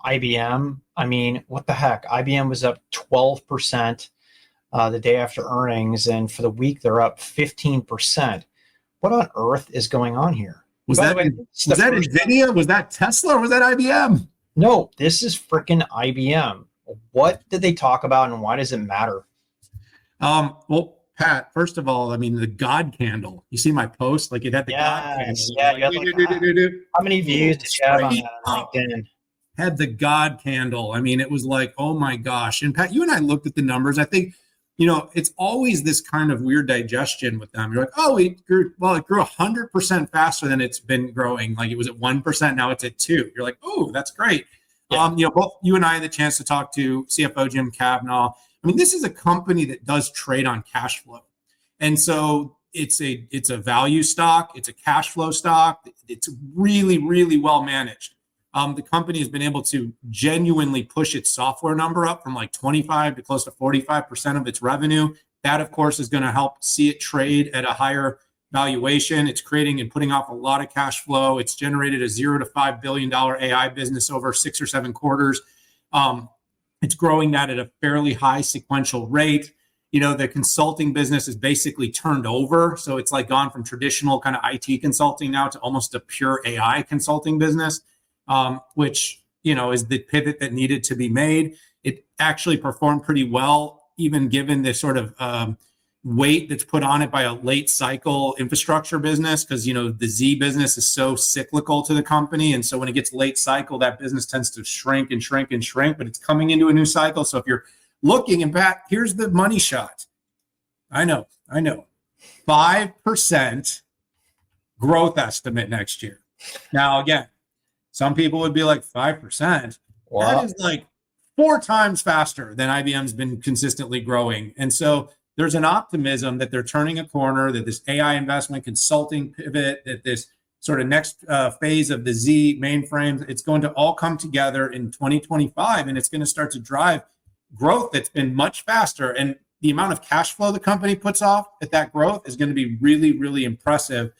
IBM, I mean, what the heck? IBM was up 12% the day after earnings, and for the week they're up 15%. What on earth is going on here? And Was by the that way, it's the was that first time. Nvidia? Was that Tesla? Or was that IBM? No, this is freaking IBM. What did they talk about, and why does it matter? Well, Pat, first of all, I mean the God candle. You see my post? Like it had the God Yes, candle. It was yeah, like you had like how many views did you have on straight that on up. LinkedIn? Had the God candle. I mean, it was like, oh my gosh. And Pat, you and I looked at the numbers. I think, it's always this kind of weird digestion with them. You're like, oh, it grew 100% faster than it's been growing. Like it was at 1%. Now it's at 2. You're like, oh, that's great. Yeah, Both you and I had the chance to talk to CFO Jim Kavanaugh. I mean, this is a company that does trade on cash flow. And so it's a value stock, it's a cash flow stock, it's really, really well managed. The company has been able to genuinely push its software number up from like 25 to close to 45% of its revenue. That, of course, is going to help see it trade at a higher valuation. It's creating and putting off a lot of cash flow. It's generated a $0 to $5 billion AI business over 6 or 7 quarters. It's growing that at a fairly high sequential rate. The consulting business is basically turned over. So it's like gone from traditional kind of IT consulting now to almost a pure AI consulting business, which, is the pivot that needed to be made. It actually performed pretty well, even given the sort of weight that's put on it by a late cycle infrastructure business, because, the Z business is so cyclical to the company. And so when it gets late cycle, that business tends to shrink and shrink and shrink, but it's coming into a new cycle. So if you're looking, and Pat, here's the money shot. I know. 5% growth estimate next year. Now, again, some people would be like 5%. That is like 4 times faster than IBM's been consistently growing. And so there's an optimism that they're turning a corner, that this AI investment consulting pivot, that this sort of next phase of the Z mainframes, it's going to all come together in 2025, and it's going to start to drive growth that's been much faster. And the amount of cash flow the company puts off at that growth is going to be really, really impressive,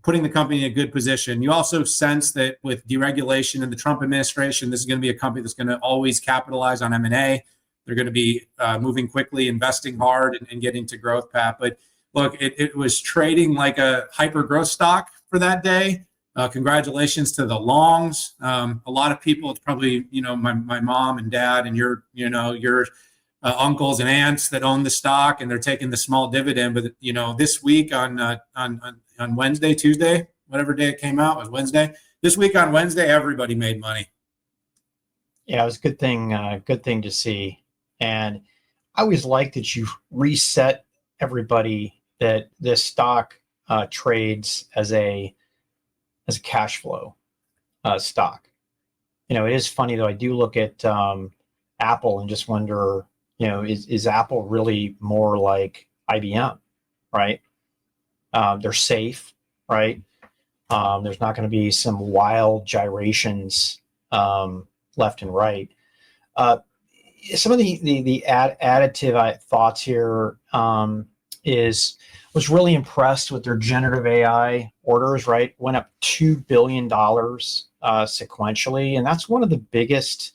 putting the company in a good position. You also sense that with deregulation in the Trump administration, this is going to be a company that's going to always capitalize on M&A. They're going to be moving quickly, investing hard, and getting to growth path. But look, it was trading like a hyper growth stock for that day. Congratulations to the longs. A lot of people, it's probably, my mom and dad and your uncles and aunts that own the stock, and they're taking the small dividend. But, this week on Wednesday, Tuesday, whatever day it came out, was Wednesday. This week on Wednesday, everybody made money. Yeah, it was a good thing to see. And I always like that you reset everybody that this stock trades as a cash flow stock. It is funny though. I do look at Apple and just wonder, is Apple really more like IBM, right? They're safe, right? There's not going to be some wild gyrations left and right. Some of the additive thoughts here was really impressed with their generative AI orders, right? Went up $2 billion sequentially. And that's one of the biggest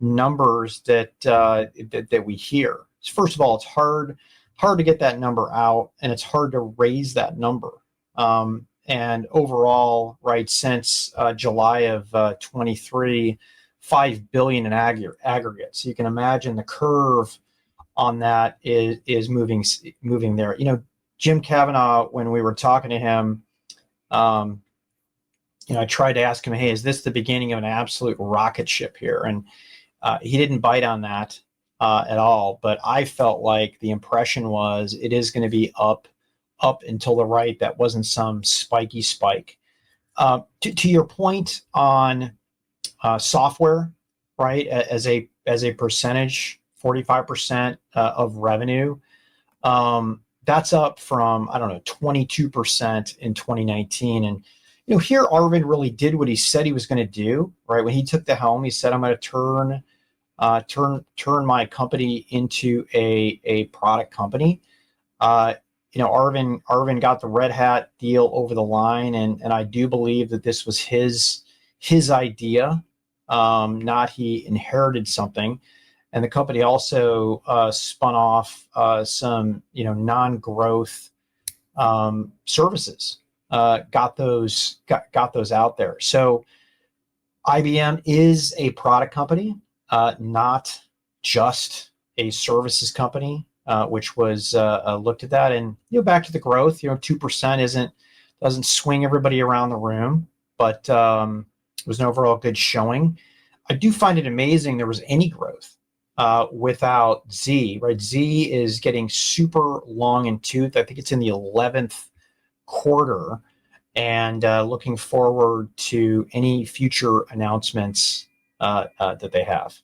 numbers that we hear. First of all, it's hard to get that number out, and it's hard to raise that number. And overall, right, since July of 23, 5 billion in aggregate. So you can imagine the curve on that is moving there. Jim Kavanaugh, when we were talking to him, I tried to ask him, hey, is this the beginning of an absolute rocket ship here? And he didn't bite on that at all. But I felt like the impression was it is going to be up until the right. That wasn't some spiky spike. To your point on software, right, as a percentage, 45% of revenue. That's up from, 22% in 2019. And, here Arvind really did what he said he was going to do, right? When he took the helm, he said, I'm going to turn my company into a product company. Arvind got the Red Hat deal over the line. And I do believe that this was his idea. not he inherited something. And the company also spun off some, non-growth services. Got those out there. So IBM is a product company, not just a services company, which was looked at that. And back to the growth, 2% doesn't swing everybody around the room, but it was an overall good showing. I do find it amazing there was any growth without Z. Right, Z is getting super long in tooth. I think it's in the 11th quarter, and looking forward to any future announcements that they have.